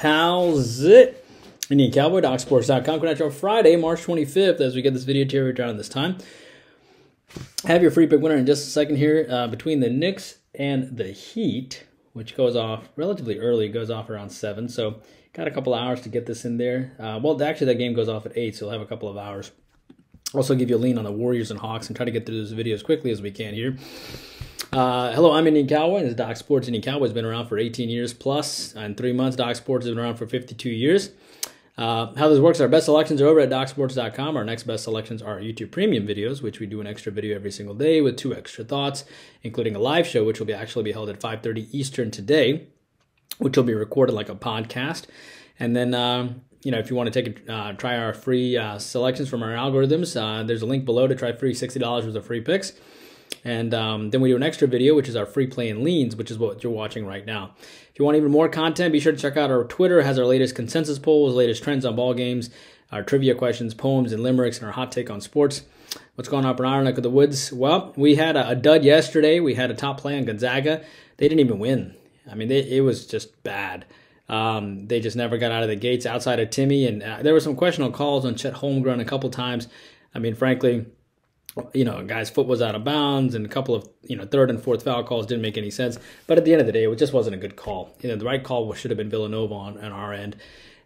How's it? Indian Cowboy, DocSports.com. Coming at you on Friday, March 25th, as we get this video to you around this time. Have your free pick winner in just a second here between the Knicks and the Heat, which goes off relatively early. It goes off around 7, so got a couple hours to get this in there. Well, actually, that game goes off at 8, so we'll have a couple of hours. Also give you a lean on the Warriors and Hawks and try to get through this video as quickly as we can here. Hello, I'm Indian Cowboy. This is Doc Sports. Indian Cowboy has been around for 18 years plus. In 3 months, Doc Sports has been around for 52 years. How this works, our best selections are over at DocSports.com. Our next best selections are YouTube Premium videos, which we do an extra video every single day with 2 extra thoughts, including a live show, which will actually be held at 5:30 Eastern today, which will be recorded like a podcast. And then, if you want to try our free selections from our algorithms, there's a link below to try free $60 worth of free picks. And then we do an extra video, which is our free play and leans, which is what you're watching right now. If you want even more content, be sure to check out our Twitter. It has our latest consensus polls, latest trends on ball games, our trivia questions, poems, and limericks, and our hot take on sports. What's going on up in our neck of the woods? Well, we had a dud yesterday. We had a top play on Gonzaga. They didn't even win. I mean, it was just bad. They just never got out of the gates outside of Timmy, and there were some questionable calls on Chet Holmgren a couple times. I mean, frankly, a guy's foot was out of bounds, and a couple of third and fourth foul calls didn't make any sense. But at the end of the day, it just wasn't a good call. The right call should have been Villanova on our end,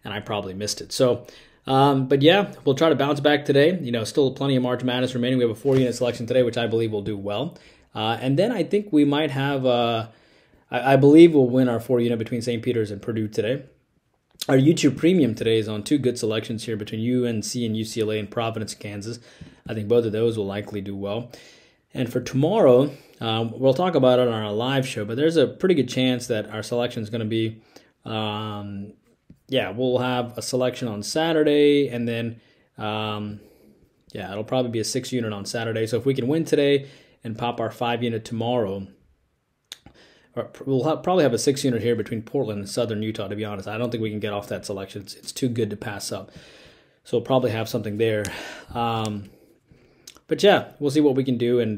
and I probably missed it. So, but yeah, we'll try to bounce back today. Still plenty of March Madness remaining. We have a 4-unit selection today, which I believe will do well. And then I think we might have, I believe we'll win our 4-unit between St. Peter's and Purdue today. Our YouTube Premium today is on 2 good selections here between UNC and UCLA and Providence, Kansas. I think both of those will likely do well. And for tomorrow, we'll talk about it on our live show, but there's a pretty good chance that our selection is going to be, we'll have a selection on Saturday, and then, it'll probably be a 6-unit on Saturday. So if we can win today and pop our 5-unit tomorrow, we'll probably have a 6-unit here between Portland and Southern Utah, to be honest. I don't think we can get off that selection. It's too good to pass up. So we'll probably have something there. But yeah, we'll see what we can do. And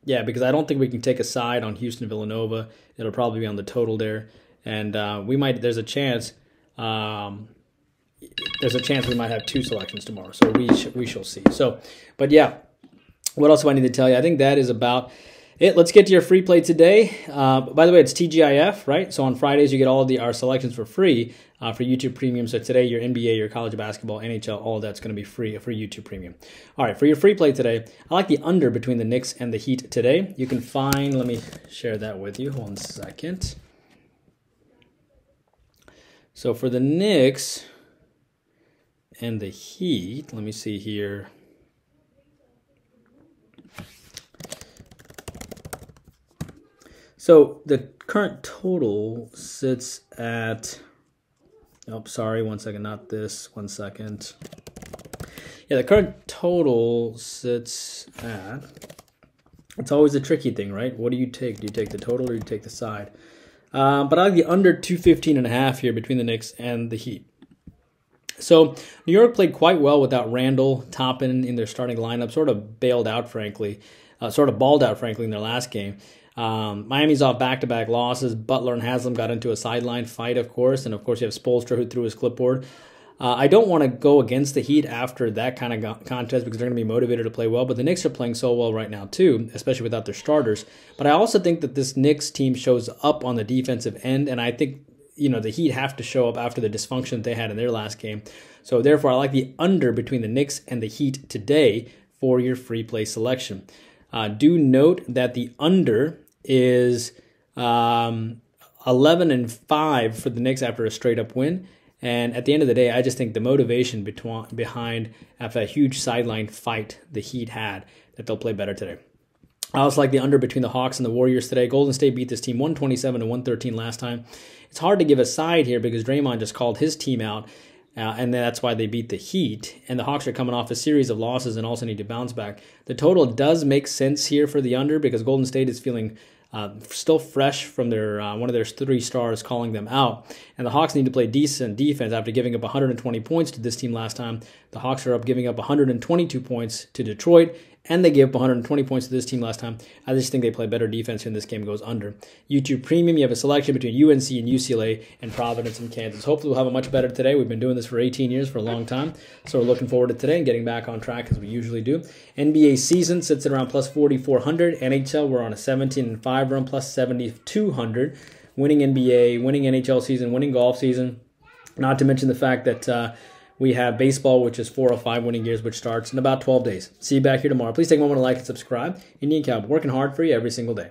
because I don't think we can take a side on Houston-Villanova. It'll probably be on the total there. And there's a chance we might have 2 selections tomorrow. So we shall see. So, but yeah, what else do I need to tell you? I think that is about it. Let's get to your free play today. By the way, it's TGIF, right? So on Fridays, you get all of our selections for free for YouTube Premium. So today, your NBA, your college basketball, NHL, all of that's going to be free for YouTube Premium. All right, for your free play today, I like the under between the Knicks and the Heat today. You can find, let me share that with you. Hold on a second. So for the Knicks and the Heat, let me see here. So the current total sits at, one second, not this, 1 second. Yeah, the current total sits at, it's always a tricky thing, right? What do you take? Do you take the total or do you take the side? But I like the under 215.5 here between the Knicks and the Heat. So New York played quite well without Randall, Toppin in their starting lineup, sort of balled out, frankly, in their last game. Miami's off back-to-back losses. Butler and Haslam got into a sideline fight, of course, and of course you have Spoelstra who threw his clipboard. I don't want to go against the Heat after that kind of contest because they're going to be motivated to play well, but the Knicks are playing so well right now too, especially without their starters. But I also think that this Knicks team shows up on the defensive end, and I think the Heat have to show up after the dysfunction they had in their last game. So therefore, I like the under between the Knicks and the Heat today for your free play selection. Do note that the under is 11-5 for the Knicks after a straight-up win. And at the end of the day, I just think the motivation behind after a huge sideline fight the Heat had, that they'll play better today. I also like the under between the Hawks and the Warriors today. Golden State beat this team 127-113 last time. It's hard to give a side here because Draymond just called his team out, and that's why they beat the Heat. And the Hawks are coming off a series of losses and also need to bounce back. The total does make sense here for the under because Golden State is feeling still fresh from their one of their 3 stars calling them out. And the Hawks need to play decent defense after giving up 120 points to this team last time. The Hawks are up giving up 122 points to Detroit and they gave up 120 points to this team last time. I just think they play better defense here, and this game goes under. YouTube Premium, you have a selection between UNC and UCLA and Providence and Kansas. Hopefully we'll have a much better today. We've been doing this for 18 years, for a long time, so we're looking forward to today and getting back on track as we usually do. NBA season sits at around plus 4,400. NHL, we're on a 17-5 run, plus 7,200. Winning NBA, winning NHL season, winning golf season. Not to mention the fact that we have baseball, which is 4 or 5 winning years, which starts in about 12 days. See you back here tomorrow. Please take a moment to like and subscribe. Indian Cowboy, working hard for you every single day.